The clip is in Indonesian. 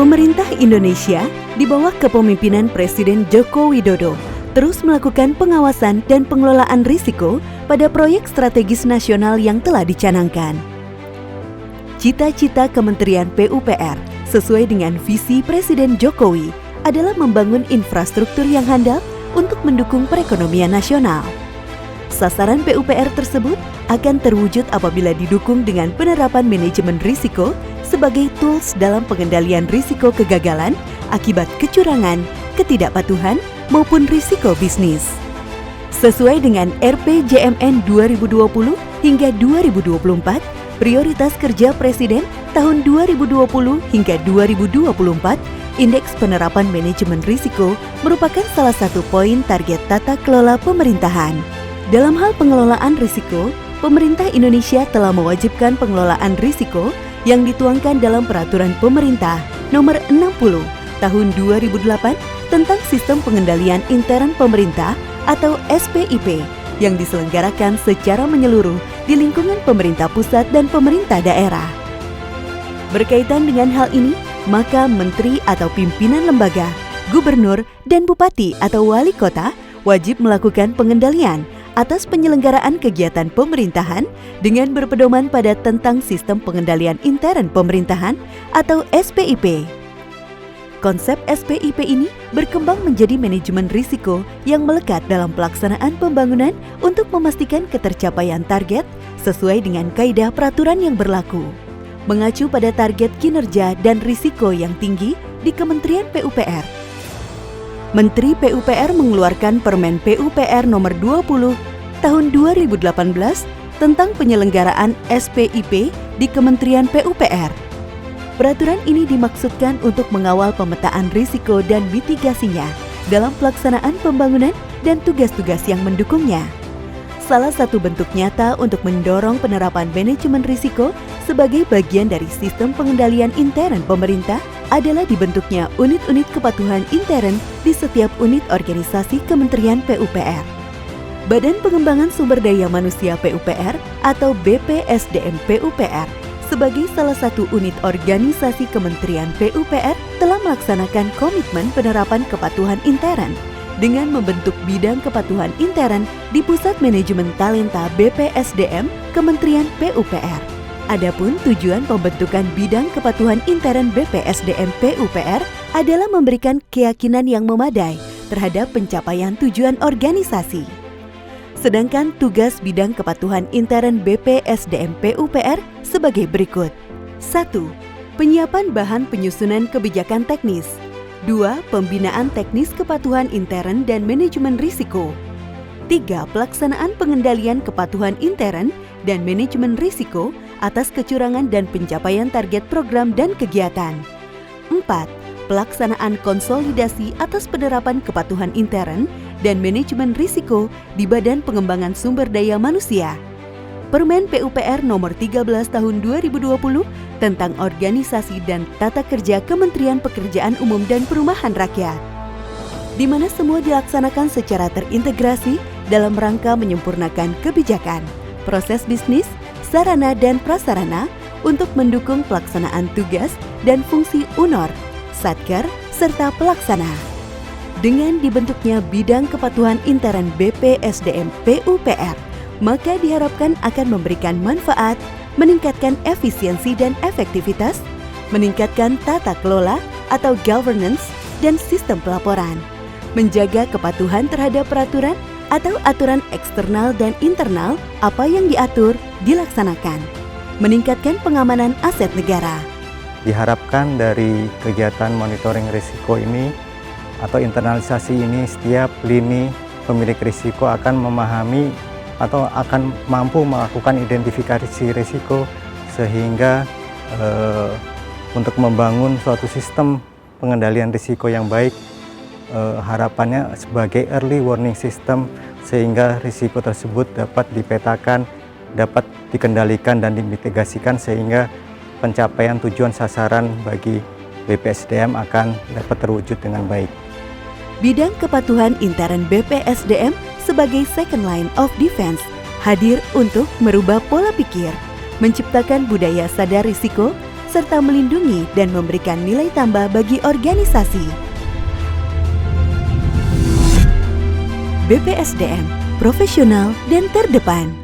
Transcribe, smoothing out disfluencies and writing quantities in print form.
Pemerintah Indonesia di bawah kepemimpinan Presiden Joko Widodo terus melakukan pengawasan dan pengelolaan risiko pada proyek strategis nasional yang telah dicanangkan. Cita-cita Kementerian PUPR sesuai dengan visi Presiden Jokowi adalah membangun infrastruktur yang handal untuk mendukung perekonomian nasional. Sasaran PUPR tersebut akan terwujud apabila didukung dengan penerapan manajemen risiko sebagai tools dalam pengendalian risiko kegagalan akibat kecurangan, ketidakpatuhan, maupun risiko bisnis. Sesuai dengan RPJMN 2020 hingga 2024, prioritas kerja Presiden tahun 2020 hingga 2024, Indeks Penerapan Manajemen Risiko merupakan salah satu poin target tata kelola pemerintahan. Dalam hal pengelolaan risiko, pemerintah Indonesia telah mewajibkan pengelolaan risiko yang dituangkan dalam Peraturan Pemerintah Nomor 60 Tahun 2008 tentang Sistem Pengendalian Intern Pemerintah atau SPIP yang diselenggarakan secara menyeluruh di lingkungan pemerintah pusat dan pemerintah daerah. Berkaitan dengan hal ini, maka menteri atau pimpinan lembaga, gubernur, dan bupati atau wali kota wajib melakukan pengendalian atas penyelenggaraan kegiatan pemerintahan dengan berpedoman pada tentang Sistem Pengendalian Intern Pemerintahan atau SPIP. Konsep SPIP ini berkembang menjadi manajemen risiko yang melekat dalam pelaksanaan pembangunan untuk memastikan ketercapaian target sesuai dengan kaidah peraturan yang berlaku. Mengacu pada target kinerja dan risiko yang tinggi di Kementerian PUPR. Menteri PUPR mengeluarkan Permen PUPR Nomor 20 Tahun 2018 tentang penyelenggaraan SPIP di Kementerian PUPR. Peraturan ini dimaksudkan untuk mengawal pemetaan risiko dan mitigasinya dalam pelaksanaan pembangunan dan tugas-tugas yang mendukungnya. Salah satu bentuk nyata untuk mendorong penerapan manajemen risiko sebagai bagian dari sistem pengendalian intern pemerintah adalah dibentuknya unit-unit kepatuhan intern di setiap unit organisasi Kementerian PUPR. Badan Pengembangan Sumber Daya Manusia PUPR atau BPSDM PUPR sebagai salah satu unit organisasi Kementerian PUPR telah melaksanakan komitmen penerapan kepatuhan intern dengan membentuk bidang kepatuhan intern di Pusat Manajemen Talenta BPSDM Kementerian PUPR. Adapun tujuan pembentukan bidang kepatuhan intern BPSDM PUPR adalah memberikan keyakinan yang memadai terhadap pencapaian tujuan organisasi. Sedangkan tugas bidang kepatuhan intern BPSDM PUPR sebagai berikut. 1. Penyiapan bahan penyusunan kebijakan teknis. 2. Pembinaan teknis kepatuhan intern dan manajemen risiko. 3. Pelaksanaan pengendalian kepatuhan intern dan manajemen risiko atas kecurangan dan pencapaian target program dan kegiatan. 4. Pelaksanaan konsolidasi atas penerapan kepatuhan intern dan manajemen risiko di Badan Pengembangan Sumber Daya Manusia. Permen PUPR Nomor 13 Tahun 2020 tentang Organisasi dan Tata Kerja Kementerian Pekerjaan Umum dan Perumahan Rakyat, di mana semua dilaksanakan secara terintegrasi dalam rangka menyempurnakan kebijakan, proses bisnis, sarana dan prasarana untuk mendukung pelaksanaan tugas dan fungsi UNOR, Satker, serta pelaksana. Dengan dibentuknya bidang kepatuhan intern BPSDM PUPR, maka diharapkan akan memberikan manfaat, meningkatkan efisiensi dan efektivitas, meningkatkan tata kelola atau governance dan sistem pelaporan, menjaga kepatuhan terhadap peraturan atau aturan eksternal dan internal apa yang diatur dilaksanakan, meningkatkan pengamanan aset negara. Diharapkan dari kegiatan monitoring risiko ini atau internalisasi ini, setiap lini pemilik risiko akan memahami atau akan mampu melakukan identifikasi risiko sehingga untuk membangun suatu sistem pengendalian risiko yang baik, harapannya sebagai early warning system sehingga risiko tersebut dapat dipetakan, dapat dikendalikan dan dimitigasikan sehingga pencapaian tujuan sasaran bagi BPSDM akan dapat terwujud dengan baik. Bidang kepatuhan intern BPSDM sebagai second line of defense hadir untuk merubah pola pikir, menciptakan budaya sadar risiko, serta melindungi dan memberikan nilai tambah bagi organisasi. BPSDM, profesional dan terdepan.